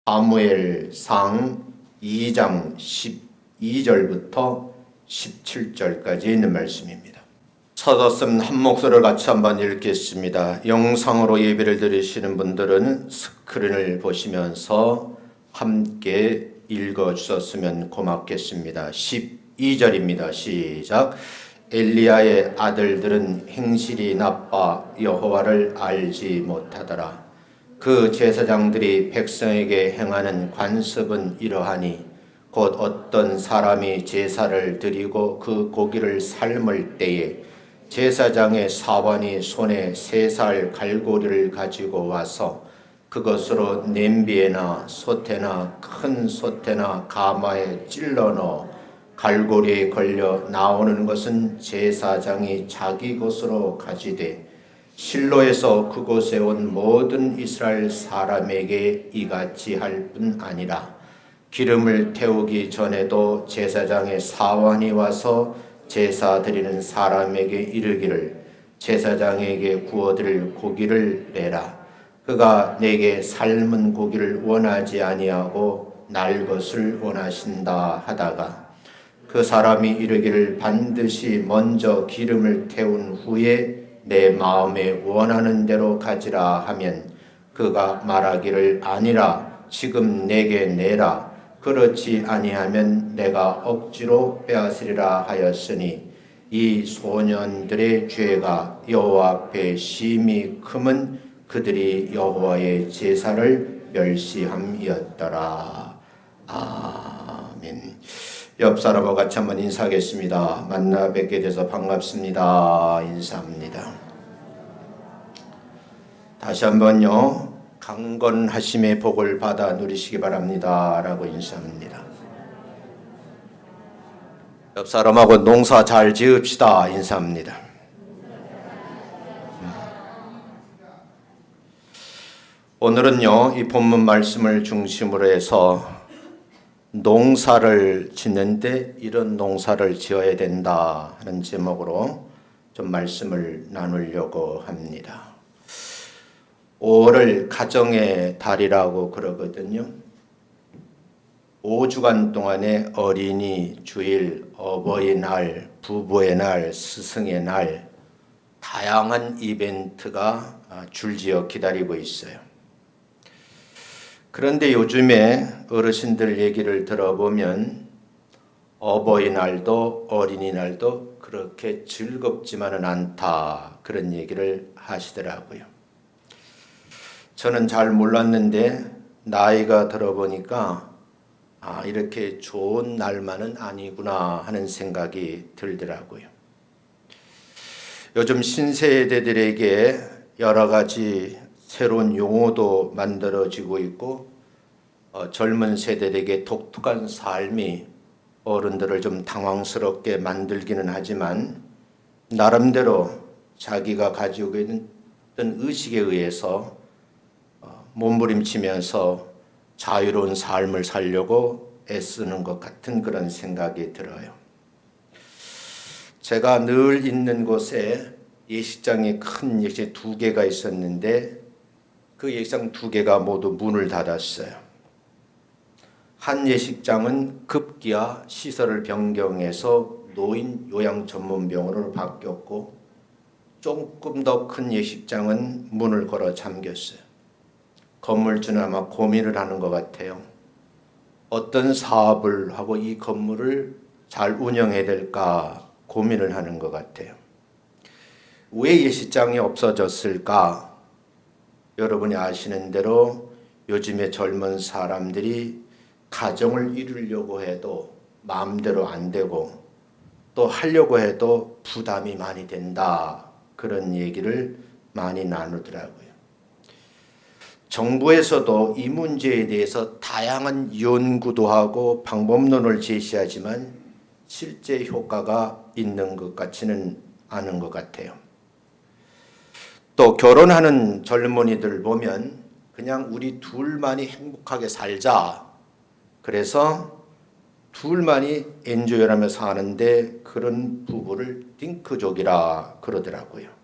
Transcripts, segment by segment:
사무엘상 2장 12절부터 17절까지 있는 말씀입니다. 서뒀으면 한 목소리를 같이 한번 읽겠습니다. 영상으로 예배를 드리시는 분들은 스크린을 보시면서 함께 읽어주셨으면 고맙겠습니다. 12절입니다. 시작. 엘리야의 아들들은 행실이 나빠 여호와를 알지 못하더라. 그 제사장들이 백성에게 행하는 관습은 이러하니 곧 어떤 사람이 제사를 드리고 그 고기를 삶을 때에 제사장의 사관이 손에 3살 갈고리를 가지고 와서 그것으로 냄비에나 솥에나 큰 솥에나 가마에 찔러 넣어 갈고리에 걸려 나오는 것은 제사장이 자기 것으로 가지되 실로에서 그곳에 온 모든 이스라엘 사람에게 이같이 할 뿐 아니라 기름을 태우기 전에도 제사장의 사관이 와서 제사 드리는 사람에게 이르기를 제사장에게 구워드릴 고기를 내라. 그가 내게 삶은 고기를 원하지 아니하고 날 것을 원하신다 하다가 그 사람이 이르기를 반드시 먼저 기름을 태운 후에 내 마음에 원하는 대로 가지라 하면 그가 말하기를 아니라 지금 내게 내라. 그렇지 아니하면 내가 억지로 빼앗으리라 하였으니 이 소년들의 죄가 여호와 앞에 심히 크면 그들이 여호와의 제사를 멸시함이었더라. 아멘. 옆 사람과 같이 한번 인사하겠습니다. 만나 뵙게 돼서 반갑습니다. 인사합니다. 다시 한번요. 강건하심의 복을 받아 누리시기 바랍니다. 라고 인사합니다. 옆 사람하고 농사 잘 지읍시다. 인사합니다. 오늘은요. 이 본문 말씀을 중심으로 해서 농사를 짓는데 이런 농사를 지어야 된다 하는 제목으로 좀 말씀을 나누려고 합니다. 5월을 가정의 달이라고 그러거든요. 5주간 동안에 어린이 주일, 어버이날, 부부의 날, 스승의 날 다양한 이벤트가 줄지어 기다리고 있어요. 그런데 요즘에 어르신들 얘기를 들어보면 어버이날도 어린이날도 그렇게 즐겁지만은 않다 그런 얘기를 하시더라고요. 저는 잘 몰랐는데 나이가 들어보니까 이렇게 좋은 날만은 아니구나 하는 생각이 들더라고요. 요즘 신세대들에게 여러 가지 새로운 용어도 만들어지고 있고 젊은 세대에게 독특한 삶이 어른들을 좀 당황스럽게 만들기는 하지만 나름대로 자기가 가지고 있는 의식에 의해서 몸부림치면서 자유로운 삶을 살려고 애쓰는 것 같은 그런 생각이 들어요. 제가 늘 있는 곳에 예식장이 큰 예식장 2개가 있었는데 그 예식장 2개가 모두 문을 닫았어요. 한 예식장은 급기야 시설을 변경해서 노인 요양 전문병원으로 바뀌었고 조금 더 큰 예식장은 문을 걸어 잠겼어요. 건물주는 아마 고민을 하는 것 같아요. 어떤 사업을 하고 이 건물을 잘 운영해야 될까 고민을 하는 것 같아요. 왜 예식장이 없어졌을까? 여러분이 아시는 대로 요즘에 젊은 사람들이 가정을 이루려고 해도 마음대로 안 되고 또 하려고 해도 부담이 많이 된다. 그런 얘기를 많이 나누더라고요. 정부에서도 이 문제에 대해서 다양한 연구도 하고 방법론을 제시하지만 실제 효과가 있는 것 같지는 않은 것 같아요. 또 결혼하는 젊은이들 보면 그냥 우리 둘만이 행복하게 살자. 그래서 둘만이 엔조이하며 사는데 그런 부부를 딩크족이라 그러더라고요.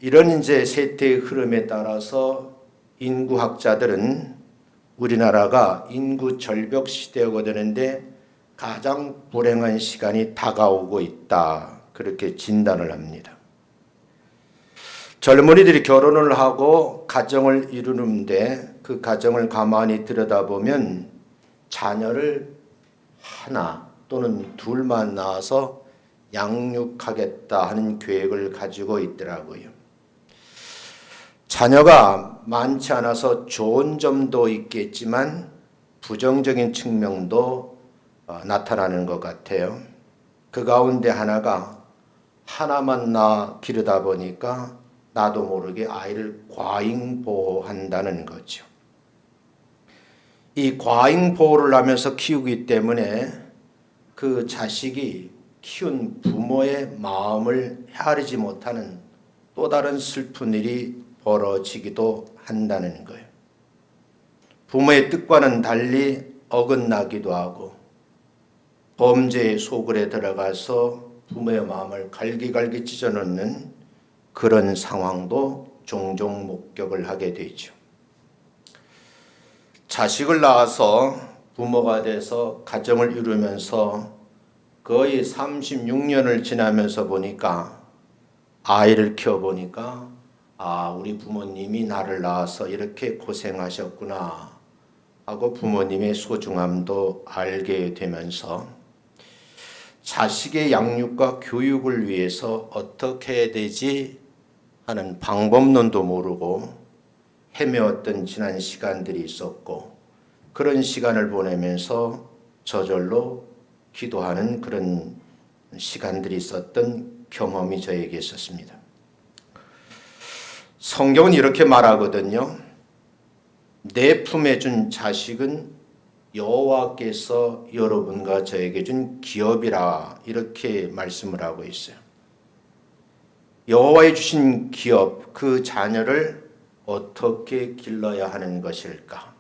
이런 이제 세태의 흐름에 따라서 인구학자들은 우리나라가 인구 절벽 시대가 되는데 가장 불행한 시간이 다가오고 있다. 그렇게 진단을 합니다. 젊은이들이 결혼을 하고 가정을 이루는데 그 가정을 가만히 들여다보면 자녀를 하나 또는 둘만 낳아서 양육하겠다 하는 계획을 가지고 있더라고요. 자녀가 많지 않아서 좋은 점도 있겠지만 부정적인 측면도 나타나는 것 같아요. 그 가운데 하나가 하나만 낳아 기르다 보니까 나도 모르게 아이를 과잉 보호한다는 거죠. 이 과잉 보호를 하면서 키우기 때문에 그 자식이 키운 부모의 마음을 헤아리지 못하는 또 다른 슬픈 일이 벌어지기도 한다는 거예요. 부모의 뜻과는 달리 어긋나기도 하고 범죄의 소굴에 들어가서 부모의 마음을 갈기갈기 찢어놓는 그런 상황도 종종 목격을 하게 되죠. 자식을 낳아서 부모가 돼서 가정을 이루면서 거의 36년을 지나면서 보니까 아이를 키워보니까 우리 부모님이 나를 낳아서 이렇게 고생하셨구나 하고 부모님의 소중함도 알게 되면서 자식의 양육과 교육을 위해서 어떻게 해야 되지 하는 방법론도 모르고 헤매었던 지난 시간들이 있었고 그런 시간을 보내면서 저절로 기도하는 그런 시간들이 있었던 경험이 저에게 있었습니다. 성경은 이렇게 말하거든요. 내 품에 준 자식은 여호와께서 여러분과 저에게 준 기업이라 이렇게 말씀을 하고 있어요. 여호와의 주신 기업, 그 자녀를 어떻게 길러야 하는 것일까?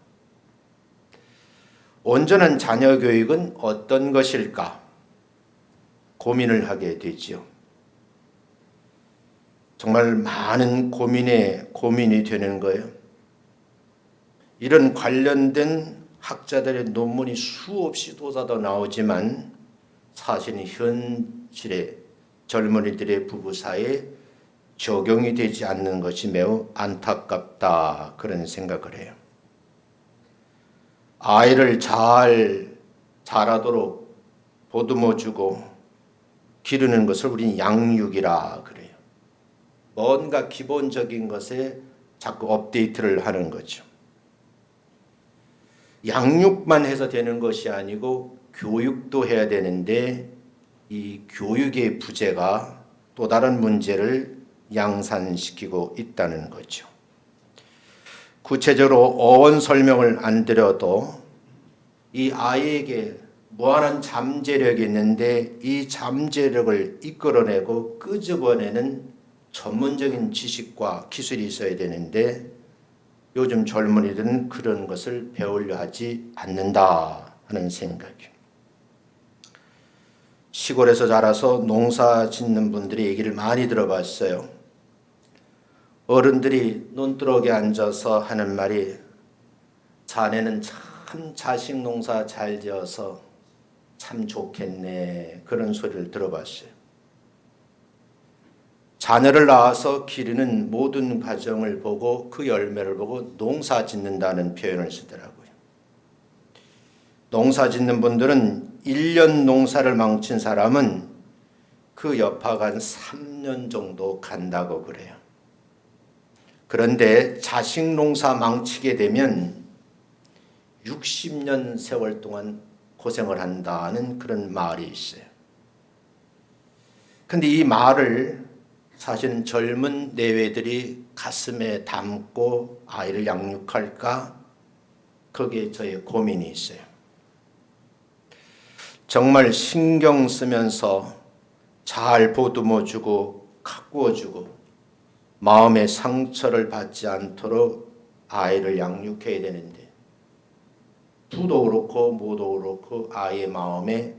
온전한 자녀 교육은 어떤 것일까? 고민을 하게 되지요. 정말 많은 고민이 되는 거예요. 이런 관련된 학자들의 논문이 수없이 쏟아져 나오지만 사실은 현실의 젊은이들의 부부 사이에 적용이 되지 않는 것이 매우 안타깝다 그런 생각을 해요. 아이를 잘 자라도록 보듬어주고 기르는 것을 우리는 양육이라 그래요. 뭔가 기본적인 것에 자꾸 업데이트를 하는 거죠. 양육만 해서 되는 것이 아니고 교육도 해야 되는데 이 교육의 부재가 또 다른 문제를 양산시키고 있다는 거죠. 구체적으로 어원 설명을 안 드려도 이 아이에게 무한한 잠재력이 있는데 이 잠재력을 이끌어내고 끄집어내는 전문적인 지식과 기술이 있어야 되는데 요즘 젊은이들은 그런 것을 배우려 하지 않는다 하는 생각이에요. 시골에서 자라서 농사 짓는 분들이 얘기를 많이 들어봤어요. 어른들이 논두렁에 앉아서 하는 말이 자네는 참 자식 농사 잘 지어서 참 좋겠네 그런 소리를 들어봤어요. 자녀를 낳아서 기르는 모든 과정을 보고 그 열매를 보고 농사 짓는다는 표현을 쓰더라고요. 농사 짓는 분들은 1년 농사를 망친 사람은 그 여파가 한 3년 정도 간다고 그래요. 그런데 자식 농사 망치게 되면 60년 세월 동안 고생을 한다는 그런 말이 있어요. 근데 이 말을 사실은 젊은 내외들이 가슴에 담고 아이를 양육할까? 거기에 저의 고민이 있어요. 정말 신경 쓰면서 잘 보듬어주고 가꾸어주고 마음의 상처를 받지 않도록 아이를 양육해야 되는데 부도 그렇고 모도 그렇고 아이의 마음에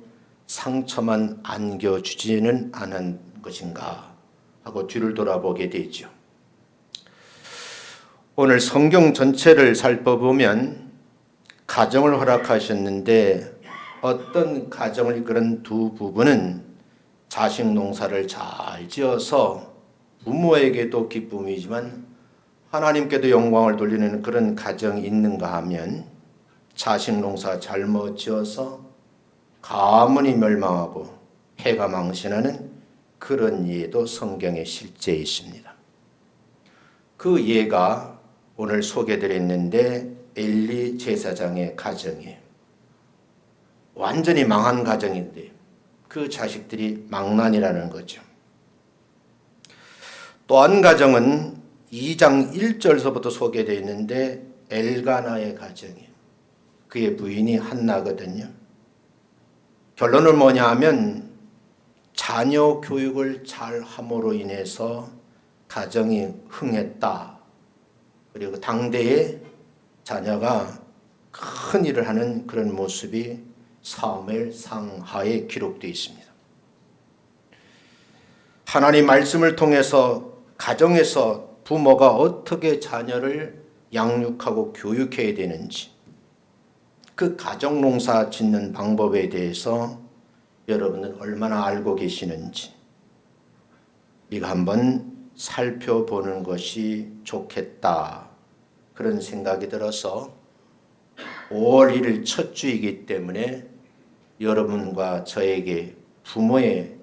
상처만 안겨주지는 않은 것인가 하고 뒤를 돌아보게 되죠. 오늘 성경 전체를 살펴보면 가정을 허락하셨는데 어떤 가정을 이끄는 두 부부는 자식 농사를 잘 지어서 부모에게도 기쁨이지만 하나님께도 영광을 돌리는 그런 가정이 있는가 하면 자식 농사 잘못 지어서 가문이 멸망하고 해가 망신하는 그런 예도 성경에 실제 있습니다. 그 예가 오늘 소개드렸는데 엘리 제사장의 가정이에요. 완전히 망한 가정인데 그 자식들이 망난이라는 거죠. 또 한 가정은 2장 1절서부터 소개되어 있는데 엘가나의 가정이에요. 그의 부인이 한나거든요. 결론은 뭐냐 하면 자녀 교육을 잘 함으로 인해서 가정이 흥했다. 그리고 당대에 자녀가 큰 일을 하는 그런 모습이 사무엘 상하에 기록되어 있습니다. 하나님 말씀을 통해서 가정에서 부모가 어떻게 자녀를 양육하고 교육해야 되는지, 그 가정 농사 짓는 방법에 대해서 여러분은 얼마나 알고 계시는지 이거 한번 살펴보는 것이 좋겠다, 그런 생각이 들어서 5월 1일 첫 주이기 때문에 여러분과 저에게 부모의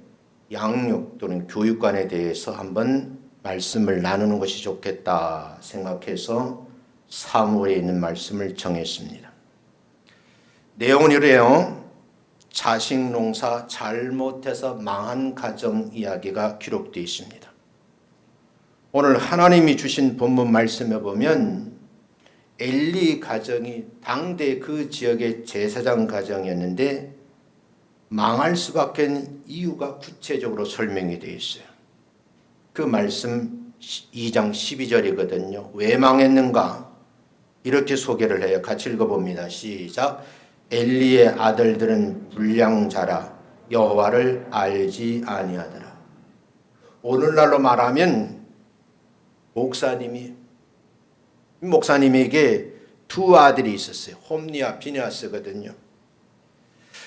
양육 또는 교육관에 대해서 한번 말씀을 나누는 것이 좋겠다 생각해서 사무엘에 있는 말씀을 정했습니다. 내용은 이래요. 자식 농사 잘못해서 망한 가정 이야기가 기록되어 있습니다. 오늘 하나님이 주신 본문 말씀에 보면 엘리 가정이 당대 그 지역의 제사장 가정이었는데 망할 수밖에 이유가 구체적으로 설명이 되어 있어요. 그 말씀 2장 12절이거든요. 왜 망했는가? 이렇게 소개를 해요. 같이 읽어봅니다. 시작. 엘리의 아들들은 불량자라 여호와를 알지 아니하더라. 오늘날로 말하면 목사님에게 두 아들이 있었어요. 홈니와 비느하스거든요.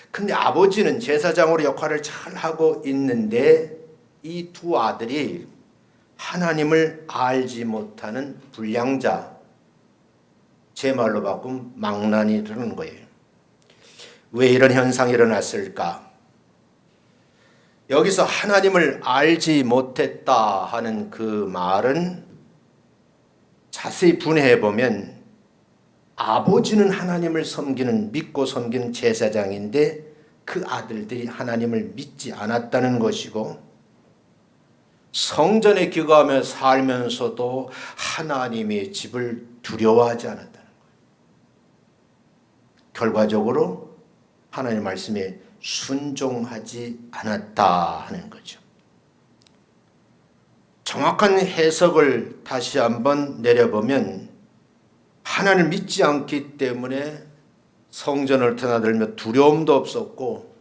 근데 아버지는 제사장으로 역할을 잘 하고 있는데 이 두 아들이 하나님을 알지 못하는 불량자, 제 말로 바꾸면 망난이 되는 거예요. 왜 이런 현상이 일어났을까? 여기서 하나님을 알지 못했다 하는 그 말은 자세히 분해해 보면 아버지는 하나님을 믿고 섬기는 제사장인데 그 아들들이 하나님을 믿지 않았다는 것이고, 성전에 기거하며 살면서도 하나님의 집을 두려워하지 않았다는 거예요. 결과적으로 하나님의 말씀에 순종하지 않았다 하는 거죠. 정확한 해석을 다시 한번 내려보면 하나님을 믿지 않기 때문에 성전을 드나들며 두려움도 없었고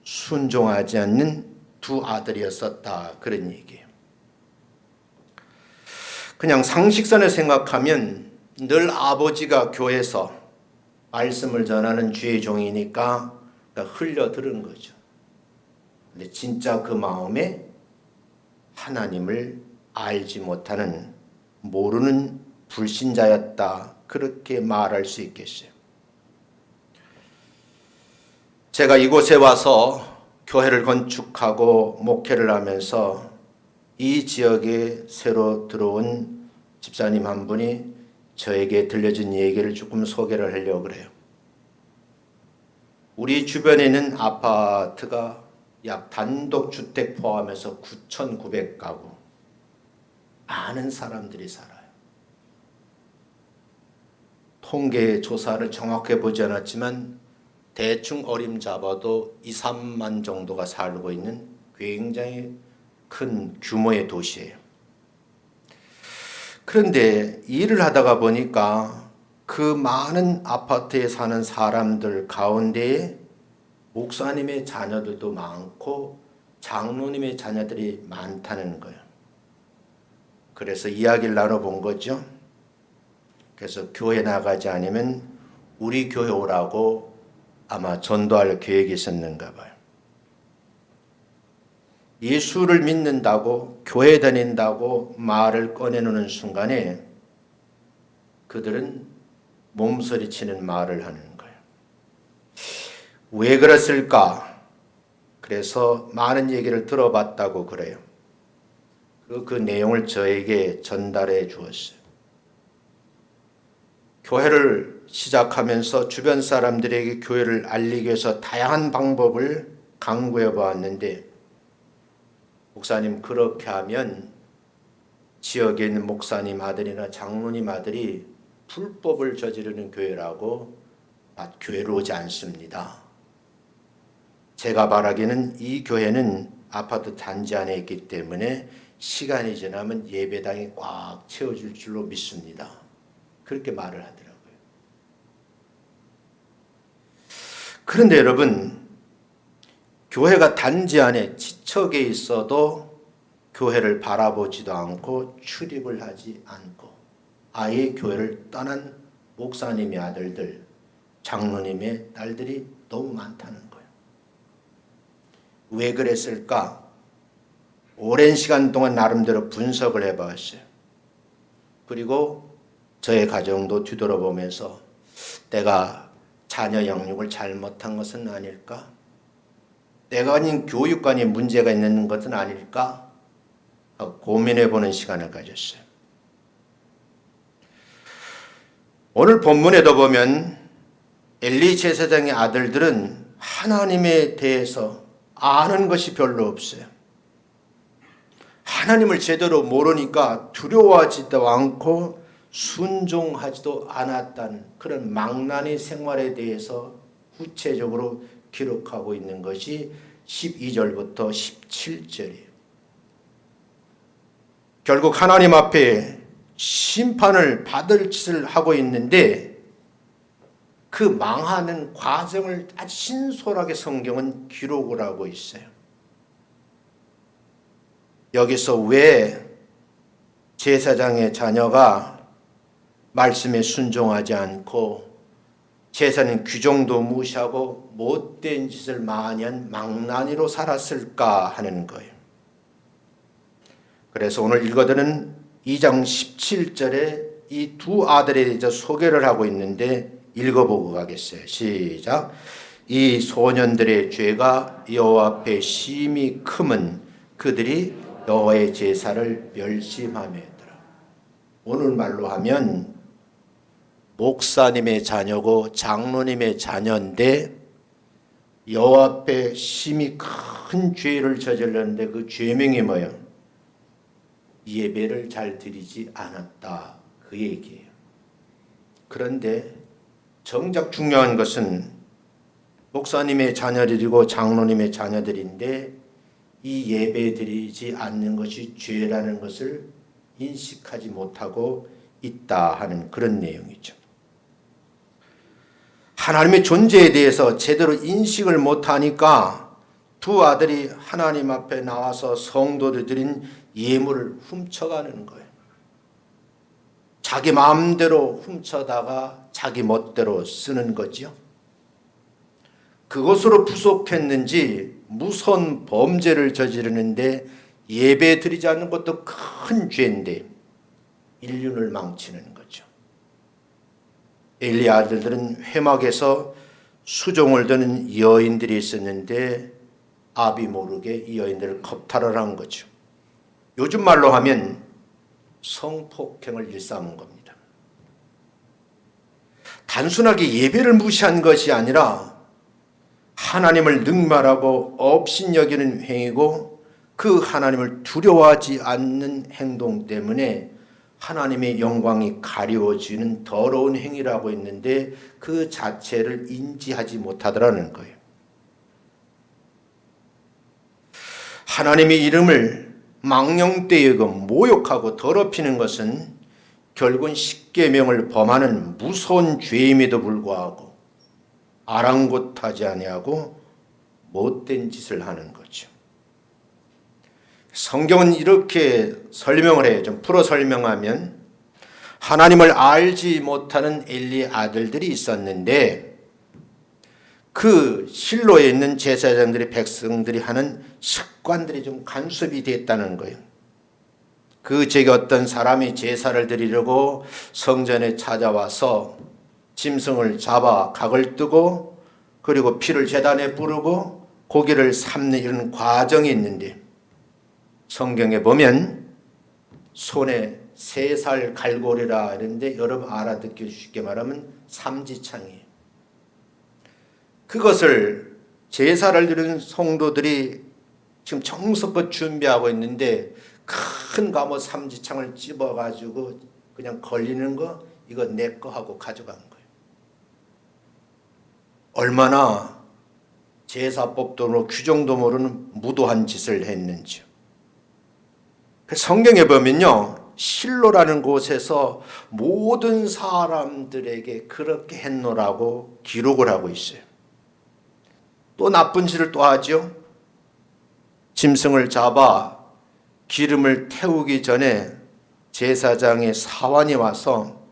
순종하지 않는 두 아들이었었다, 그런 얘기예요. 그냥 상식선을 생각하면 늘 아버지가 교회에서 말씀을 전하는 주의 종이니까 흘려들은 거죠. 근데 진짜 그 마음에 하나님을 알지 못하는, 모르는 불신자였다, 그렇게 말할 수 있겠어요. 제가 이곳에 와서 교회를 건축하고 목회를 하면서 이 지역에 새로 들어온 집사님 한 분이 저에게 들려준 얘기를 조금 소개를 하려고 그래요. 우리 주변에 있는 아파트가 약 단독주택 포함해서 9,900가구, 많은 사람들이 살아요. 통계 조사를 정확하게 보지 않았지만 대충 어림잡아도 2, 3만 정도가 살고 있는 굉장히 큰 규모의 도시예요. 그런데 일을 하다가 보니까 그 많은 아파트에 사는 사람들 가운데에 목사님의 자녀들도 많고 장로님의 자녀들이 많다는 거예요. 그래서 이야기를 나눠본 거죠. 그래서 교회 나가지 않으면 우리 교회 오라고 아마 전도할 계획이 있었는가 봐요. 예수를 믿는다고 교회 다닌다고 말을 꺼내놓는 순간에 그들은 몸서리치는 말을 하는 거예요. 왜 그랬을까? 그래서 많은 얘기를 들어봤다고 그래요. 그 내용을 저에게 전달해 주었어요. 교회를 시작하면서 주변 사람들에게 교회를 알리기 위해서 다양한 방법을 강구해 보았는데, 목사님 그렇게 하면 지역에 있는 목사님 아들이나 장로님 아들이 불법을 저지르는 교회라고 교회로 오지 않습니다. 제가 바라기는 이 교회는 아파트 단지 안에 있기 때문에 시간이 지나면 예배당이 꽉 채워질 줄로 믿습니다. 그렇게 말을 하더라고요. 그런데 여러분, 교회가 단지 안에 지척에 있어도 교회를 바라보지도 않고 출입을 하지 않고 아예 교회를 떠난 목사님의 아들들, 장로님의 딸들이 너무 많다는 거예요. 왜 그랬을까? 오랜 시간 동안 나름대로 분석을 해봤어요. 그리고 저의 가정도 뒤돌아보면서 내가 자녀 양육을 잘못한 것은 아닐까? 내가 아닌 교육관에 문제가 있는 것은 아닐까? 고민해보는 시간을 가졌어요. 오늘 본문에도 보면 엘리 제사장의 아들들은 하나님에 대해서 아는 것이 별로 없어요. 하나님을 제대로 모르니까 두려워하지도 않고 순종하지도 않았다는 그런 망나니 생활에 대해서 구체적으로 기록하고 있는 것이 12절부터 17절이에요. 결국 하나님 앞에 심판을 받을 짓을 하고 있는데 그 망하는 과정을 아주 신속하게 성경은 기록을 하고 있어요. 여기서 왜 제사장의 자녀가 말씀에 순종하지 않고 제사는 규정도 무시하고 못된 짓을 많이 한 망나니로 살았을까 하는 거예요. 그래서 오늘 읽어드는 2장 17절에 이 두 아들에 대해서 소개를 하고 있는데 읽어보고 가겠어요. 시작. 이 소년들의 죄가 여호와 앞에 심히 크면 그들이 여호와의 제사를 멸심하매더라. 오늘 말로 하면 목사님의 자녀고 장로님의 자녀인데 여호와 앞에 심히 큰 죄를 저질렀는데 그 죄명이 뭐예요? 예배를 잘 드리지 않았다. 그 얘기예요. 그런데 정작 중요한 것은 목사님의 자녀들이고 장로님의 자녀들인데 이 예배 드리지 않는 것이 죄라는 것을 인식하지 못하고 있다 하는 그런 내용이죠. 하나님의 존재에 대해서 제대로 인식을 못하니까 두 아들이 하나님 앞에 나와서 성도들 드린 예물을 훔쳐가는 거예요. 자기 마음대로 훔쳐다가 자기 멋대로 쓰는 거죠. 그것으로 부족했는지 무서운 범죄를 저지르는데 예배 드리지 않는 것도 큰 죄인데 인륜을 망치는 거죠. 엘리 아들들은 회막에서 수종을 드는 여인들이 있었는데 아비 모르게 이 여인들을 겁탈을 한 거죠. 요즘 말로 하면 성폭행을 일삼은 겁니다. 단순하게 예배를 무시한 것이 아니라 하나님을 능멸하고 업신여기는 행위고 그 하나님을 두려워하지 않는 행동 때문에 하나님의 영광이 가리워지는 더러운 행위라고 했는데 그 자체를 인지하지 못하더라는 거예요. 하나님의 이름을 망령되이고 모욕하고 더럽히는 것은 결국은 십계명을 범하는 무서운 죄임에도 불구하고 아랑곳하지 아니하고 못된 짓을 하는 거죠. 성경은 이렇게 설명을 해요. 좀 풀어 설명하면 하나님을 알지 못하는 엘리의 아들들이 있었는데 그 실로에 있는 제사장들이 백성들이 하는 습관들이 좀 간섭이 됐다는 거예요. 그 제게 어떤 사람이 제사를 드리려고 성전에 찾아와서 짐승을 잡아 각을 뜨고 그리고 피를 제단에 뿌르고 고기를 삶는 이런 과정이 있는데 성경에 보면 손에 3살 갈고리라 이런데 여러분 알아듣기 쉽게 말하면 삼지창이에요. 그것을 제사를 드리는 성도들이 지금 정성껏 준비하고 있는데 큰 감옷 삼지창을 찝어가지고 그냥 걸리는 거 이거 내 거 하고 가져간 거예요. 얼마나 제사법도 규정도 모르는 무도한 짓을 했는지요. 성경에 보면요, 실로라는 곳에서 모든 사람들에게 그렇게 했노라고 기록을 하고 있어요. 또 나쁜 짓을 또 하죠. 짐승을 잡아 기름을 태우기 전에 제사장의 사환이 와서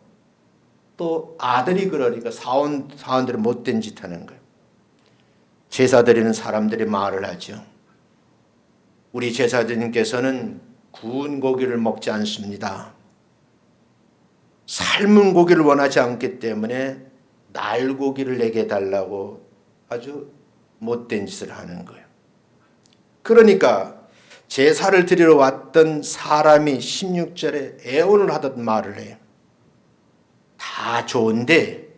또 아들이 그러니까 사원들이 못된 짓 하는 거예요. 제사 드리는 사람들이 말을 하죠. 우리 제사장님께서는 구운 고기를 먹지 않습니다. 삶은 고기를 원하지 않기 때문에 날고기를 내게 달라고 아주 못된 짓을 하는 거예요. 그러니까 제사를 드리러 왔던 사람이 16절에 애원을 하던 말을 해요. 다 좋은데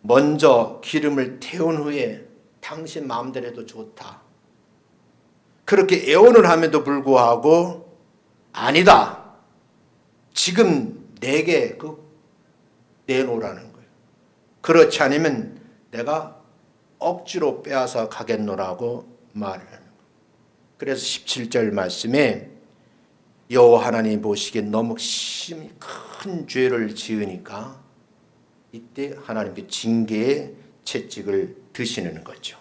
먼저 기름을 태운 후에 당신 마음대로 해도 좋다. 그렇게 애원을 함에도 불구하고 아니다. 지금 내게 내놓으라는 거예요. 그렇지 않으면 내가 억지로 빼앗아 가겠노라고 말을 하는 거예요. 그래서 17절 말씀에 여호와 하나님 보시기에 너무 심히 큰 죄를 지으니까 이때 하나님께 징계의 채찍을 드시는 거죠.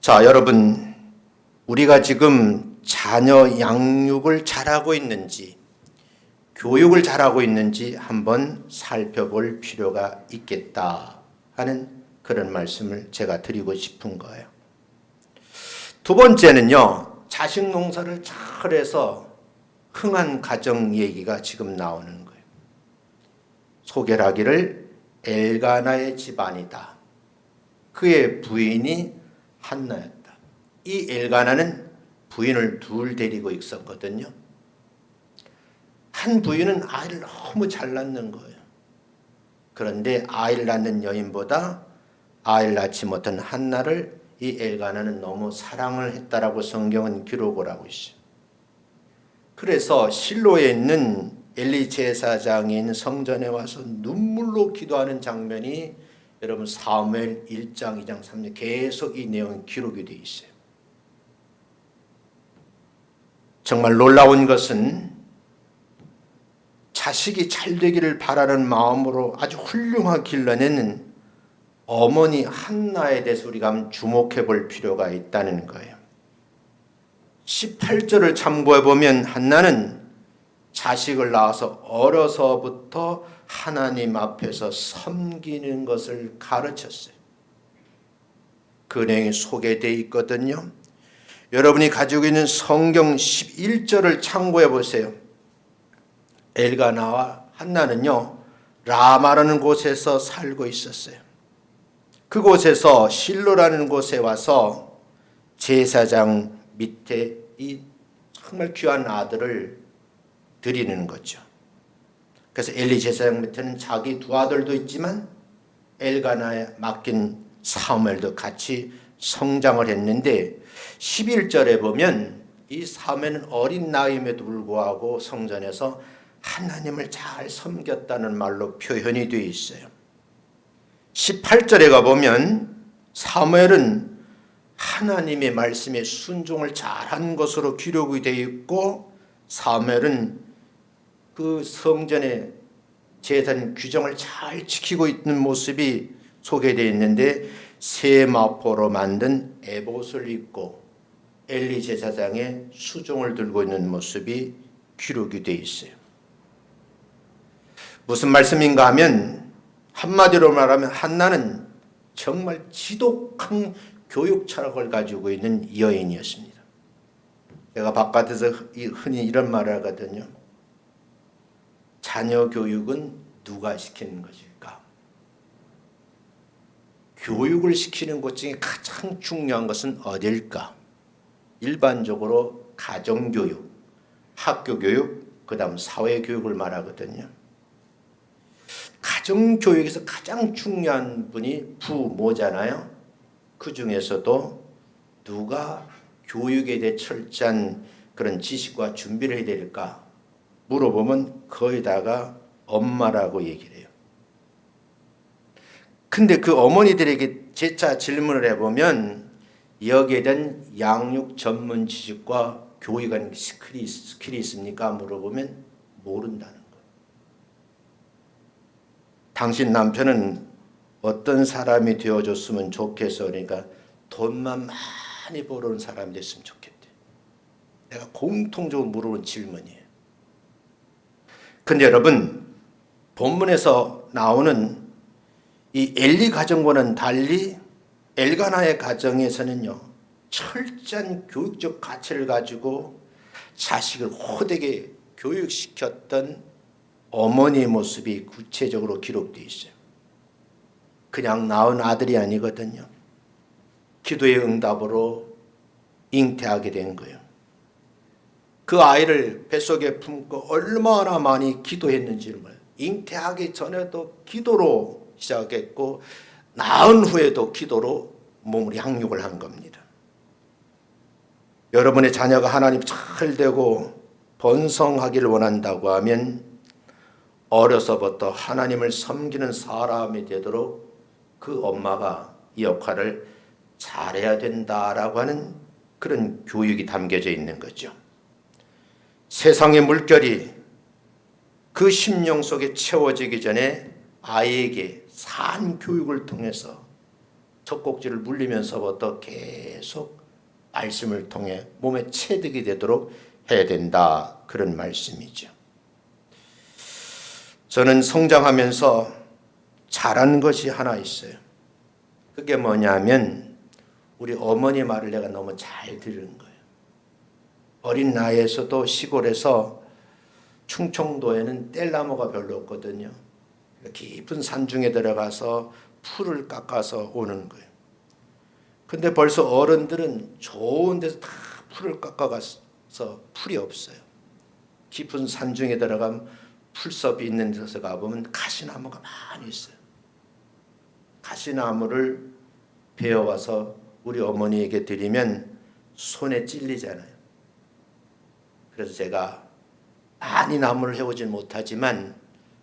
자, 여러분, 우리가 지금 자녀 양육을 잘하고 있는지, 교육을 잘하고 있는지 한번 살펴볼 필요가 있겠다 하는 그런 말씀을 제가 드리고 싶은 거예요. 두 번째는요, 자식 농사를 잘해서 흥한 가정 얘기가 지금 나오는 거예요. 소개를 하기를 엘가나의 집안이다. 그의 부인이 한나였다. 이 엘가나는 부인을 둘 데리고 있었거든요. 한 부인은 아이를 너무 잘 낳는 거예요. 그런데 아이를 낳는 여인보다 아이를 낳지 못한 한나를 이 엘가나는 너무 사랑을 했다라고 성경은 기록을 하고 있어요. 그래서 실로에 있는 엘리 제사장이 있는 성전에 와서 눈물로 기도하는 장면이 여러분 사무엘 1장, 2장, 3장 계속 이 내용이 기록이 되어 있어요. 정말 놀라운 것은 자식이 잘 되기를 바라는 마음으로 아주 훌륭하게 길러내는 어머니 한나에 대해서 우리가 한번 주목해 볼 필요가 있다는 거예요. 18절을 참고해 보면 한나는 자식을 낳아서 어려서부터 하나님 앞에서 섬기는 것을 가르쳤어요. 그 내용이 소개되어 있거든요. 여러분이 가지고 있는 성경 11절을 참고해 보세요. 엘가나와 한나는요, 라마라는 곳에서 살고 있었어요. 그곳에서 실로라는 곳에 와서 제사장 밑에 이 정말 귀한 아들을 드리는 거죠. 그래서 엘리 제사장 밑에는 자기 두 아들도 있지만 엘가나에 맡긴 사무엘도 같이 성장을 했는데 11절에 보면 이 사무엘은 어린 나이임에도 불구하고 성전에서 하나님을 잘 섬겼다는 말로 표현이 되어 있어요. 18절에 가보면 사무엘은 하나님의 말씀에 순종을 잘한 것으로 기록이 되어 있고 사무엘은 그 성전의 제단 규정을 잘 지키고 있는 모습이 소개되어 있는데 세마포로 만든 에봇을 입고 엘리 제사장의 수종을 들고 있는 모습이 기록이 되어 있어요. 무슨 말씀인가 하면 한마디로 말하면 한나는 정말 지독한 교육 철학을 가지고 있는 여인이었습니다. 제가 바깥에서 흔히 이런 말을 하거든요. 자녀 교육은 누가 시키는 것일까? 교육을 시키는 것 중에 가장 중요한 것은 어딜까? 일반적으로 가정교육, 학교교육, 그 다음 사회교육을 말하거든요. 가정교육에서 가장 중요한 분이 부모잖아요. 그 중에서도 누가 교육에 대해 철저한 그런 지식과 준비를 해야 될까 물어보면 거의 다가 엄마라고 얘기를 해요. 근데 그 어머니들에게 재차 질문을 해보면 여기에 대한 양육 전문 지식과 교육에 관한 스킬이 있습니까? 물어보면 모른다는 거예요. 당신 남편은 어떤 사람이 되어줬으면 좋겠어. 그러니까 돈만 많이 벌어오는 사람이 됐으면 좋겠대. 내가 공통적으로 물어보는 질문이에요. 근데 여러분, 본문에서 나오는 이 엘리 가정과는 달리 엘가나의 가정에서는요, 철저한 교육적 가치를 가지고 자식을 호되게 교육시켰던 어머니의 모습이 구체적으로 기록되어 있어요. 그냥 낳은 아들이 아니거든요. 기도의 응답으로 잉태하게 된 거예요. 그 아이를 뱃속에 품고 얼마나 많이 기도했는지를 몰라요. 잉태하기 전에도 기도로 시작했고 낳은 후에도 기도로 몸을 양육을 한 겁니다. 여러분의 자녀가 하나님 잘 되고 번성하기를 원한다고 하면 어려서부터 하나님을 섬기는 사람이 되도록 그 엄마가 이 역할을 잘해야 된다라고 하는 그런 교육이 담겨져 있는 거죠. 세상의 물결이 그 심령 속에 채워지기 전에 아이에게 산 교육을 통해서 젖꼭지를 물리면서부터 계속 말씀을 통해 몸에 체득이 되도록 해야 된다. 그런 말씀이죠. 저는 성장하면서 잘한 것이 하나 있어요. 그게 뭐냐면 우리 어머니 말을 내가 너무 잘 들은 거예요. 어린 나이에서도 시골에서 충청도에는 뗄나무가 별로 없거든요. 깊은 산중에 들어가서 풀을 깎아서 오는 거예요. 근데 벌써 어른들은 좋은 데서 다 풀을 깎아가서 풀이 없어요. 깊은 산중에 들어가면 풀섭이 있는 데서 가보면 가시나무가 많이 있어요. 가시나무를 베어와서 우리 어머니에게 드리면 손에 찔리잖아요. 그래서 제가 많이 나무를 해오진 못하지만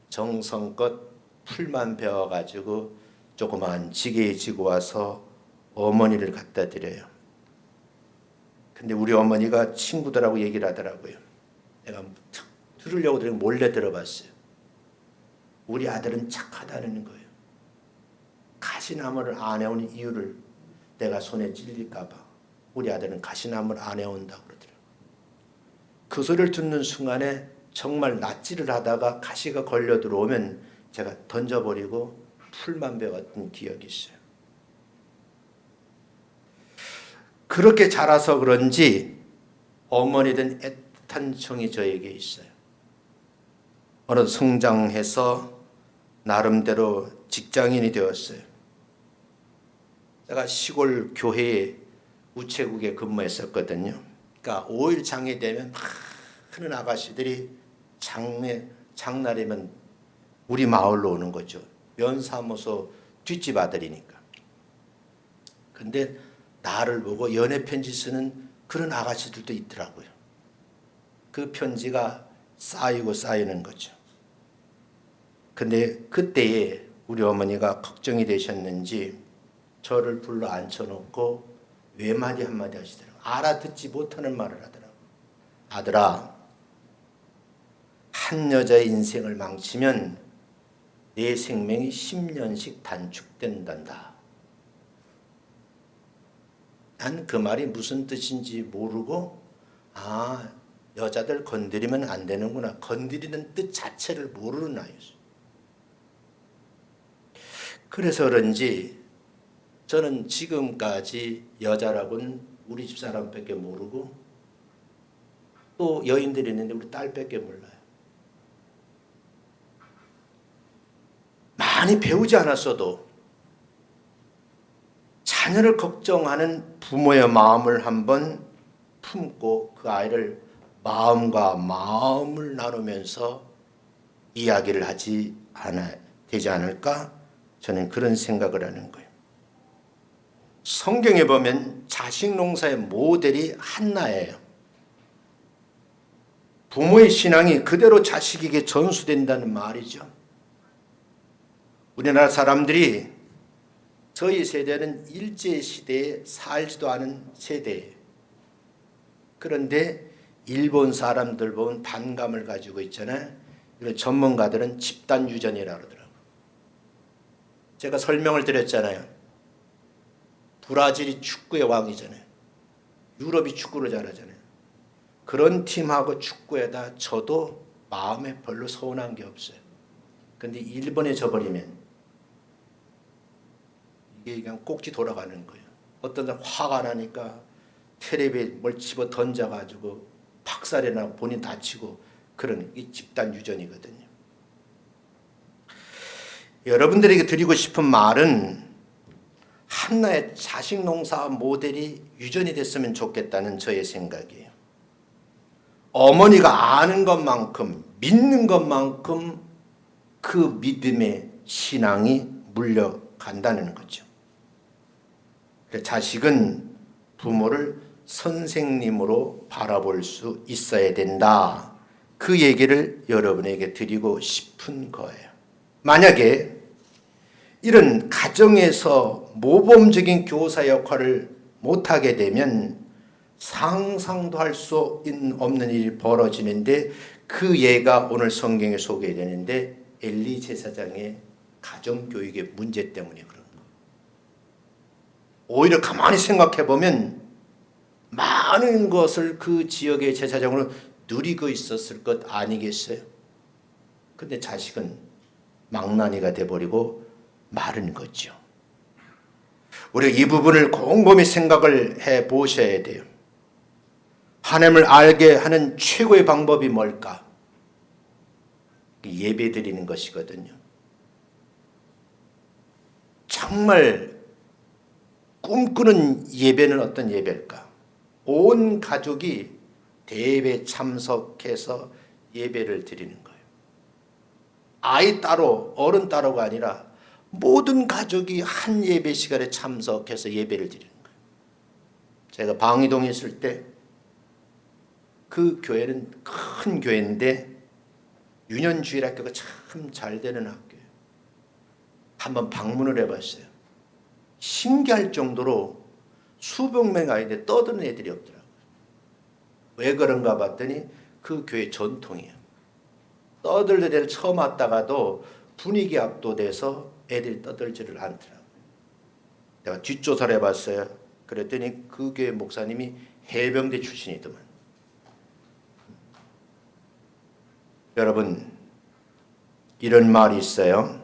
정성껏 풀만 베어가지고 조그만 지게에 지고 와서 어머니를 갖다 드려요. 근데 우리 어머니가 친구들하고 얘기를 하더라고요. 내가 들으려고 몰래 들어봤어요. 우리 아들은 착하다는 거예요. 가시나무를 안 해오는 이유를 내가 손에 찔릴까 봐 우리 아들은 가시나무를 안 해온다고 그러더라고요. 그 소리를 듣는 순간에 정말 낫지를 하다가 가시가 걸려 들어오면 제가 던져버리고 풀만 베었던 기억이 있어요. 그렇게 자라서 그런지 어머니든 애틋한 정이 저에게 있어요. 어느 성장해서 나름대로 직장인이 되었어요. 제가 시골 교회에 우체국에 근무했었거든요. 그러니까 5일 장이 되면 많은 아가씨들이 장날이면 우리 마을로 오는 거죠. 면사무소 뒷집 아들이니까. 근데 나를 보고 연애 편지 쓰는 그런 아가씨들도 있더라고요. 그 편지가 쌓이고 쌓이는 거죠. 근데 그때에 우리 어머니가 걱정이 되셨는지 저를 불러 앉혀놓고 외마디 한마디 하시더라고요. 알아듣지 못하는 말을 하더라고요. 아들아, 한 여자의 인생을 망치면 내 생명이 10년씩 단축된단다. 난 그 말이 무슨 뜻인지 모르고 여자들 건드리면 안 되는구나. 건드리는 뜻 자체를 모르는 아이였어요. 그래서 그런지 저는 지금까지 여자라고는 우리 집 사람밖에 모르고 또 여인들이 있는데 우리 딸밖에 몰라요. 많이 배우지 않았어도 자녀를 걱정하는 부모의 마음을 한번 품고 그 아이를 마음과 마음을 나누면서 이야기를 하지 되지 않을까? 저는 그런 생각을 하는 거예요. 성경에 보면 자식 농사의 모델이 한나예요. 부모의 신앙이 그대로 자식에게 전수된다는 말이죠. 우리나라 사람들이 저희 세대는 일제시대에 살지도 않은 세대예요. 그런데 일본 사람들 보면 반감을 가지고 있잖아요. 이런 전문가들은 집단 유전이라고 그러더라고요. 제가 설명을 드렸잖아요. 브라질이 축구의 왕이잖아요. 유럽이 축구를 잘하잖아요. 그런 팀하고 축구에다 저도 마음에 별로 서운한 게 없어요. 근데 일본에 져버리면 이게 그냥 꼭지 돌아가는 거예요. 어떤 사람 화가 나니까 텔레비에 뭘 집어 던져가지고 박살이 나고 본인 다치고 그런 이 집단 유전이거든요. 여러분들에게 드리고 싶은 말은 한나의 자식 농사 모델이 유전이 됐으면 좋겠다는 저의 생각이에요. 어머니가 아는 것만큼 믿는 것만큼 그 믿음의 신앙이 물려간다는 거죠. 자식은 부모를 선생님으로 바라볼 수 있어야 된다. 그 얘기를 여러분에게 드리고 싶은 거예요. 만약에 이런 가정에서 모범적인 교사 역할을 못하게 되면 상상도 할 수 없는 일이 벌어지는데 그 예가 오늘 성경에 소개되는데 엘리 제사장의 가정교육의 문제 때문에 그런 거예요. 오히려 가만히 생각해 보면 많은 것을 그 지역의 제사장으로 누리고 있었을 것 아니겠어요? 근데 자식은 망나니가 돼버리고 마른 거죠. 우리가 이 부분을 곰곰이 생각을 해 보셔야 돼요. 하나님을 알게 하는 최고의 방법이 뭘까? 예배 드리는 것이거든요. 정말 꿈꾸는 예배는 어떤 예배일까? 온 가족이 대예배 참석해서 예배를 드리는 거예요. 아이 따로 어른 따로가 아니라 모든 가족이 한 예배 시간에 참석해서 예배를 드리는 거예요. 제가 방이동에 있을 때 그 교회는 큰 교회인데 유년주일학교가 참 잘 되는 학교예요. 한번 방문을 해봤어요. 신기할 정도로 수백 명 아이인데 떠드는 애들이 없더라고요. 왜 그런가 봤더니 그 교회 전통이에요. 떠들던 애들 처음 왔다가도 분위기 압도돼서 애들이 떠들지를 않더라고요. 내가 뒷조사를 해봤어요. 그랬더니 그 교회 목사님이 해병대 출신이더만. 여러분, 이런 말이 있어요.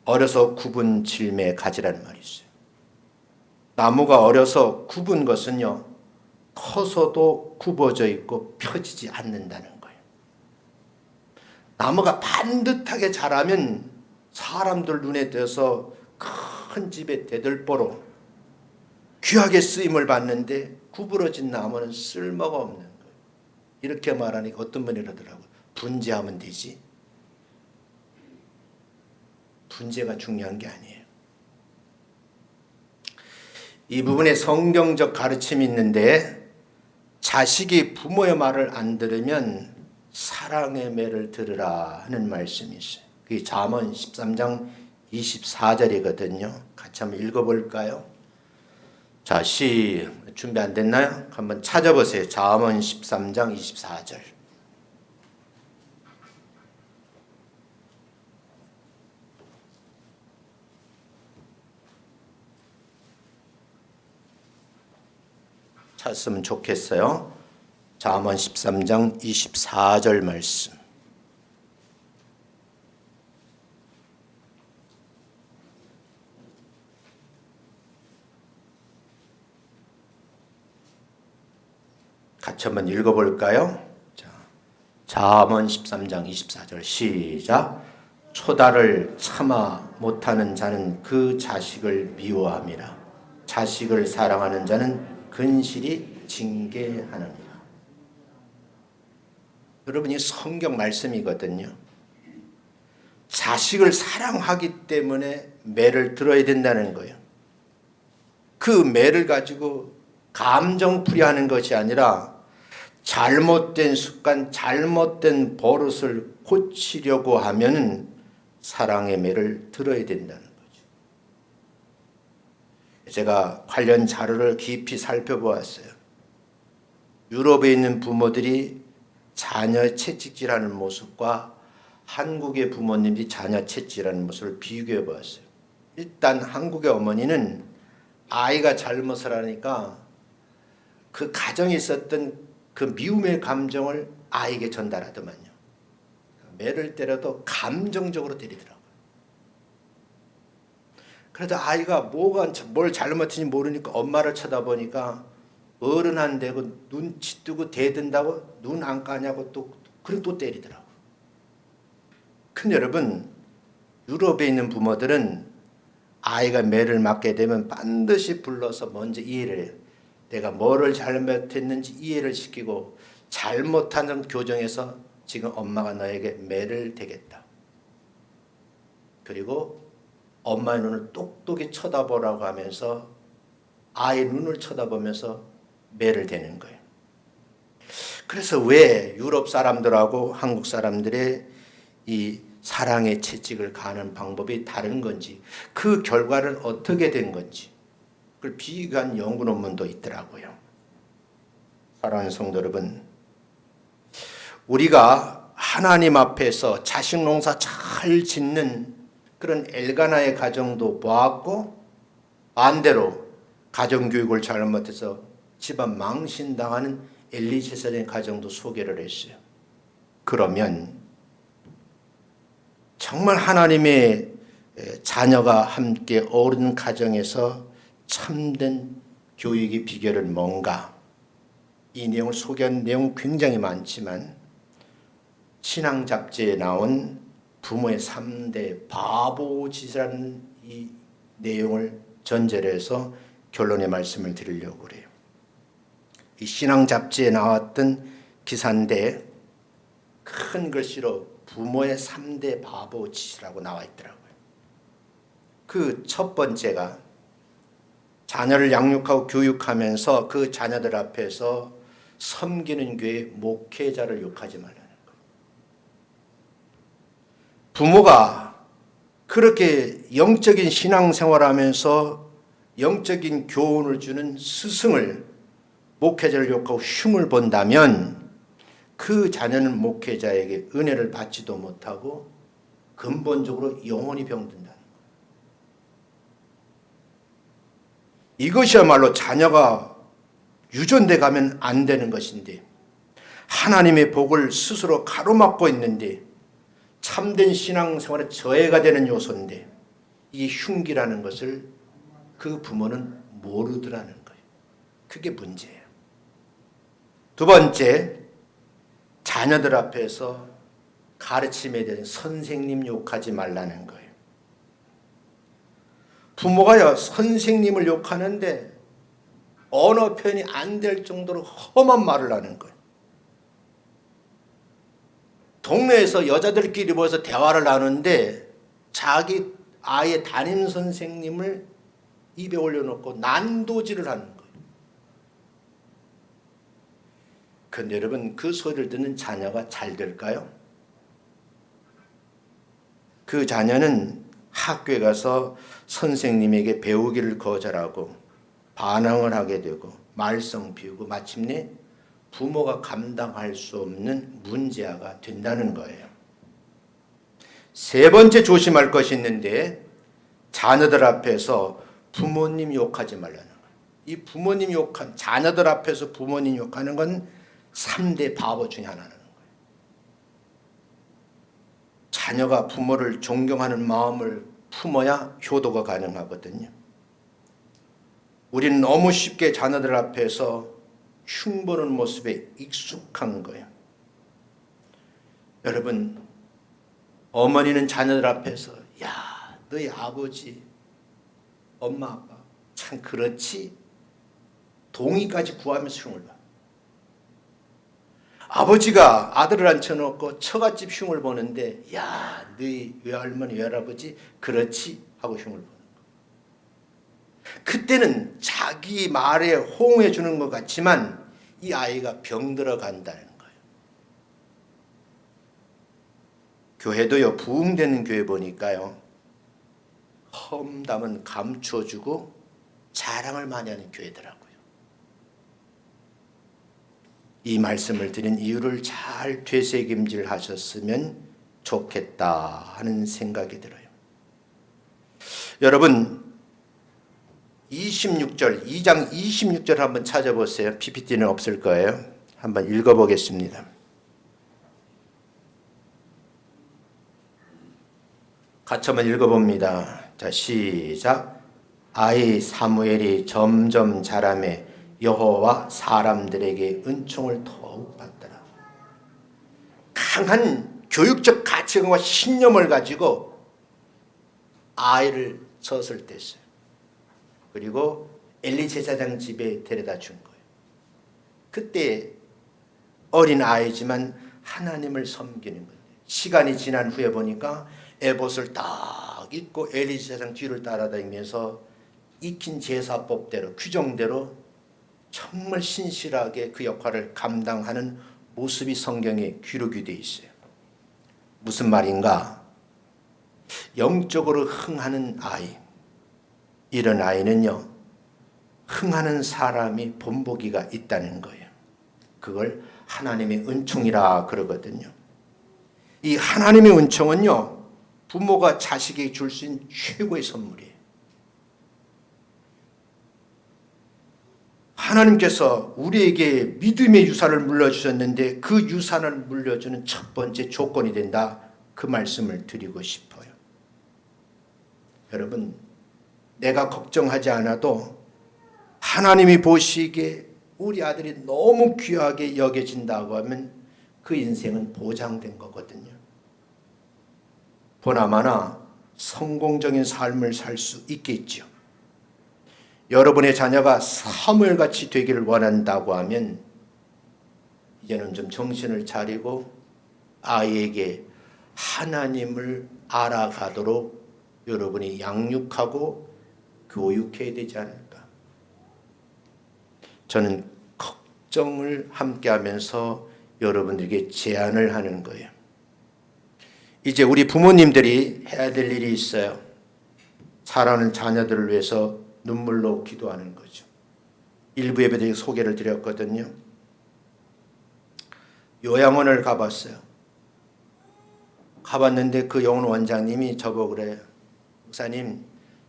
어려서 굽은 질매 가지라는 말이 있어요. 나무가 어려서 굽은 것은요, 커서도 굽어져 있고 펴지지 않는다는 거예요. 나무가 반듯하게 자라면 사람들 눈에 띄어서 큰 집의 대들보로 귀하게 쓰임을 받는데 구부러진 나무는 쓸모가 없는 거예요. 이렇게 말하니까 어떤 분이 이러더라고요. 분재하면 되지. 분재가 중요한 게 아니에요. 이 부분에 성경적 가르침이 있는데 자식이 부모의 말을 안 들으면 사랑의 매를 들으라 하는 말씀이 있어요. 그게 잠언 13장 24절이거든요. 같이 한번 읽어볼까요? 자, 준비 안 됐나요? 한번 찾아보세요. 잠언 13장 24절. 찾으면 좋겠어요. 잠언 13장 24절 말씀. 같이 한번 읽어볼까요? 자, 잠언 13장 24절 시작. 초다를 참아 못하는 자는 그 자식을 미워함이라. 자식을 사랑하는 자는 근실이 징계하느니라. 여러분이 성경 말씀이거든요. 자식을 사랑하기 때문에 매를 들어야 된다는 거예요. 그 매를 가지고 감정풀이하는 것이 아니라 잘못된 습관, 잘못된 버릇을 고치려고 하면 사랑의 매를 들어야 된다는 거죠. 제가 관련 자료를 깊이 살펴보았어요. 유럽에 있는 부모들이 자녀 채찍질하는 모습과 한국의 부모님이 자녀 채찍질하는 모습을 비교해 보았어요. 일단 한국의 어머니는 아이가 잘못을 하니까 그 가정에 있었던 그 미움의 감정을 아이에게 전달하더만요. 매를 때려도 감정적으로 때리더라고요. 그래도 아이가 뭘 잘못했는지 모르니까 엄마를 쳐다보니까 어른 안 되고 눈치 뜨고 대든다고 눈 안 까냐고 또 때리더라고요. 근데 여러분, 유럽에 있는 부모들은 아이가 매를 맞게 되면 반드시 불러서 먼저 이해를 해요. 내가 뭐를 잘못했는지 이해를 시키고 잘못하는 교정에서 지금 엄마가 너에게 매를 대겠다. 그리고 엄마의 눈을 똑똑히 쳐다보라고 하면서 아이의 눈을 쳐다보면서 매를 대는 거예요. 그래서 왜 유럽 사람들하고 한국 사람들의 이 사랑의 채찍을 가하는 방법이 다른 건지, 그 결과는 어떻게 된 건지 그걸 비교한 연구 논문도 있더라고요. 사랑하는 성도 여러분, 우리가 하나님 앞에서 자식 농사 잘 짓는 그런 엘가나의 가정도 보았고, 반대로 가정교육을 잘못해서 집안 망신당하는 엘리세살의 가정도 소개를 했어요. 그러면 정말 하나님의 자녀가 함께 어른 가정에서 참된 교육의 비결은 뭔가? 이 내용을 소개한 내용 굉장히 많지만 신앙 잡지에 나온 부모의 3대 바보짓이라는 이 내용을 전제로 해서 결론의 말씀을 드리려고 그래요. 이 신앙 잡지에 나왔던 기사인데 큰 글씨로 부모의 3대 바보짓이라고 나와 있더라고요. 그 첫 번째가 자녀를 양육하고 교육하면서 그 자녀들 앞에서 섬기는 교회 목회자를 욕하지 말라는 거예요. 부모가 그렇게 영적인 신앙생활하면서 영적인 교훈을 주는 스승을, 목회자를 욕하고 흉을 본다면 그 자녀는 목회자에게 은혜를 받지도 못하고 근본적으로 영혼이 병든다는 거예요. 이것이야말로 자녀가 유전돼 가면 안 되는 것인데, 하나님의 복을 스스로 가로막고 있는데, 참된 신앙생활에 저해가 되는 요소인데, 이 흉기라는 것을 그 부모는 모르더라는 거예요. 그게 문제예요. 두 번째, 자녀들 앞에서 가르침에 대한 선생님 욕하지 말라는 거예요. 부모가요, 선생님을 욕하는데 언어 표현이 안 될 정도로 험한 말을 하는 거예요. 동네에서 여자들끼리 모여서 대화를 나누는데 자기 아이의 담임 선생님을 입에 올려놓고 난도질을 하는 거예요. 그런데 여러분, 그 소리를 듣는 자녀가 잘 될까요? 그 자녀는 학교에 가서 선생님에게 배우기를 거절하고 반항을 하게 되고 말썽 피우고 마침내 부모가 감당할 수 없는 문제아가 된다는 거예요. 세 번째 조심할 것이 있는데, 자녀들 앞에서 부모님 욕하지 말라는 거예요. 이 부모님 욕한, 자녀들 앞에서 부모님 욕하는 건 3대 바보 중에 하나는 거예요. 자녀가 부모를 존경하는 마음을 품어야 효도가 가능하거든요. 우리는 너무 쉽게 자녀들 앞에서 흉보는 모습에 익숙한 거예요. 여러분, 어머니는 자녀들 앞에서 야, 너희 아버지, 엄마, 아빠 참 그렇지? 동의까지 구하면서 흉을 봐. 아버지가 아들을 앉혀놓고 처갓집 흉을 보는데 야, 너희 외할머니, 외할아버지 그렇지? 하고 흉을 보는 거예요. 그때는 자기 말에 호응해 주는 것 같지만 이 아이가 병들어 간다는 거예요. 교회도요, 부흥되는 교회 보니까요, 험담은 감춰주고 자랑을 많이 하는 교회더라고요. 이 말씀을 드린 이유를 잘 되새김질 하셨으면 좋겠다 하는 생각이 들어요. 여러분, 26절, 2장 26절 한번 찾아보세요. PPT는 없을 거예요. 한번 읽어보겠습니다. 같이 한번 읽어봅니다. 자, 시작. 아이 사무엘이 점점 자라매 여호와 사람들에게 은총을 더욱 받더라. 강한 교육적 가치관과 신념을 가지고 아이를 젖을 뗐어요. 그리고 엘리 제사장 집에 데려다 준 거예요. 그때 어린 아이지만 하나님을 섬기는 거예요. 시간이 지난 후에 보니까 에봇을 딱 입고 엘리 제사장 뒤를 따라다니면서 익힌 제사법대로 규정대로 정말 신실하게 그 역할을 감당하는 모습이 성경에 기록이 되어 있어요. 무슨 말인가? 영적으로 흥하는 아이, 이런 아이는요, 흥하는 사람이 본보기가 있다는 거예요. 그걸 하나님의 은총이라 그러거든요. 이 하나님의 은총은요, 부모가 자식에게 줄 수 있는 최고의 선물이에요. 하나님께서 우리에게 믿음의 유산을 물려주셨는데 그 유산을 물려주는 첫 번째 조건이 된다. 그 말씀을 드리고 싶어요. 여러분, 내가 걱정하지 않아도 하나님이 보시기에 우리 아들이 너무 귀하게 여겨진다고 하면 그 인생은 보장된 거거든요. 보나마나 성공적인 삶을 살 수 있겠죠. 여러분의 자녀가 사무엘같이 되기를 원한다고 하면 이제는 좀 정신을 차리고 아이에게 하나님을 알아가도록 여러분이 양육하고 교육해야 되지 않을까. 저는 걱정을 함께하면서 여러분들에게 제안을 하는 거예요. 이제 우리 부모님들이 해야 될 일이 있어요. 사랑하는 자녀들을 위해서 눈물로 기도하는 거죠. 일부 예배 때 소개를 드렸거든요. 요양원을 가봤어요. 가봤는데 그 요양원 원장님이 저보고 그래요. 목사님,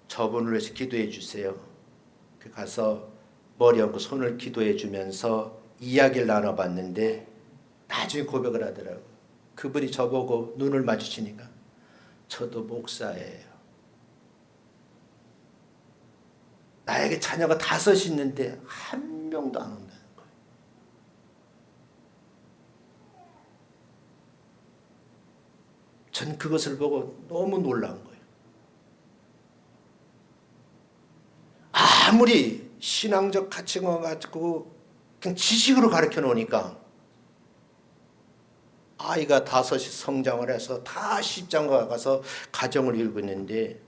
저분을 위해서 기도해 주세요. 가서 머리 얹고 손을 기도해 주면서 이야기를 나눠봤는데 나중에 고백을 하더라고요. 그분이 저보고 눈을 마주치니까 저도 목사예요. 나에게 자녀가 5 있는데 한 명도 안 온다는 거예요. 전 그것을 보고 너무 놀란 거예요. 아무리 신앙적 가치관 가지고 그냥 지식으로 가르쳐 놓으니까 아이가 5이 성장을 해서 다 십장가 가서 가정을 이루고 있는데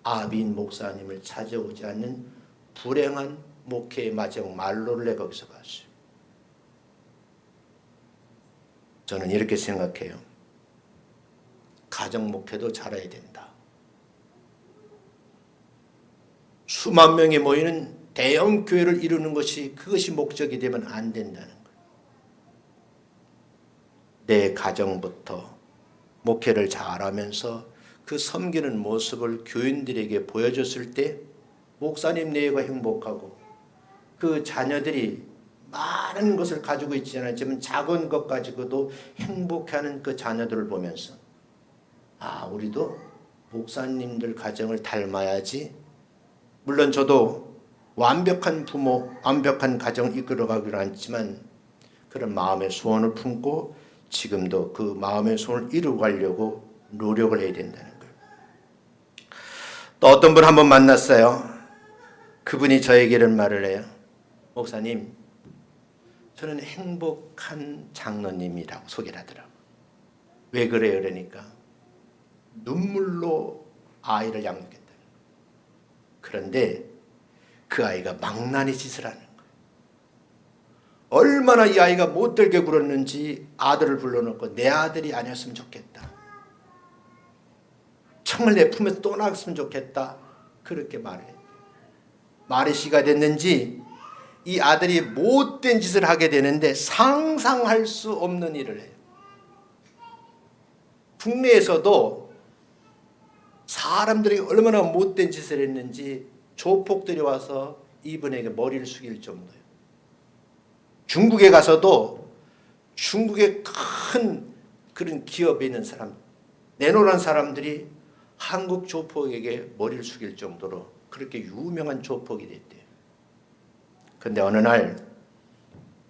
아비인 목사님을 찾아오지 않는 불행한 목회의 마지막 말로를 내가 거기서 봤어요. 저는 이렇게 생각해요. 가정 목회도 잘해야 된다. 수만 명이 모이는 대형 교회를 이루는 것이 그것이 목적이 되면 안 된다는 거예요. 내 가정부터 목회를 잘하면서 그 섬기는 모습을 교인들에게 보여줬을 때 목사님 내외가 행복하고 그 자녀들이 많은 것을 가지고 있지 않았지만 작은 것 가지고도 행복해하는 그 자녀들을 보면서 아, 우리도 목사님들 가정을 닮아야지. 물론 저도 완벽한 부모, 완벽한 가정 이끌어가기로 했지만 그런 마음의 소원을 품고 지금도 그 마음의 소원을 이루가려고 노력을 해야 된다는 거예요. 또 어떤 분 한번 만났어요. 그분이 저에게 이런 말을 해요. 목사님, 저는 행복한 장로님이라고 소개를 하더라고요. 왜 그래요? 그러니까 눈물로 아이를 양육했다는 거예요. 그런데 그 아이가 망나니 짓을 하는 거예요. 얼마나 이 아이가 못되게 굴었는지 아들을 불러놓고 내 아들이 아니었으면 좋겠다. 정말 내 품에서 떠나갔으면 좋겠다. 그렇게 말을 했대요. 말의 시가 됐는지 이 아들이 못된 짓을 하게 되는데 상상할 수 없는 일을 해요. 국내에서도 사람들이 얼마나 못된 짓을 했는지 조폭들이 와서 이분에게 머리를 숙일 정도예요. 중국에 가서도 중국의 큰 그런 기업에 있는 사람, 내노란 사람들이 한국 조폭에게 머리를 숙일 정도로 그렇게 유명한 조폭이 됐대요. 그런데 어느 날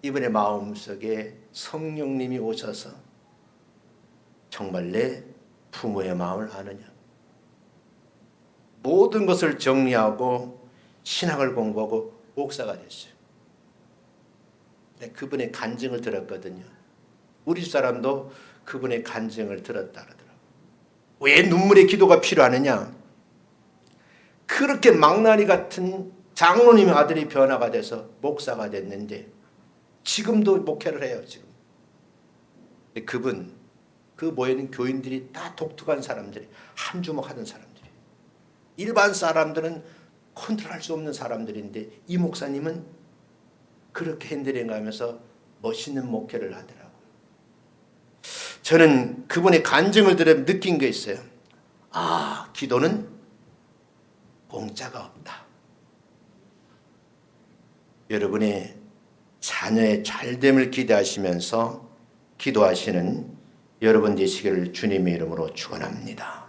이분의 마음속에 성령님이 오셔서 정말 내 부모의 마음을 아느냐. 모든 것을 정리하고 신학을 공부하고 목사가 됐어요. 그분의 간증을 들었거든요. 우리 사람도 그분의 간증을 들었다 그러더라고요. 왜 눈물의 기도가 필요하느냐? 그렇게 망나니 같은 장로님의 아들이 변화가 돼서 목사가 됐는데 지금도 목회를 해요. 지금. 그분, 그 모여있는 교인들이 다 독특한 사람들이, 한 주먹하던 사람들이. 일반 사람들은 컨트롤할 수 없는 사람들인데 이 목사님은 그렇게 핸들링하면서 멋있는 목회를 하더라고요. 저는 그분의 간증을 들으며 느낀 게 있어요. 아, 기도는 공짜가 없다. 여러분의 자녀의 잘됨을 기대하시면서 기도하시는 여러분 되시기를 주님의 이름으로 축원합니다.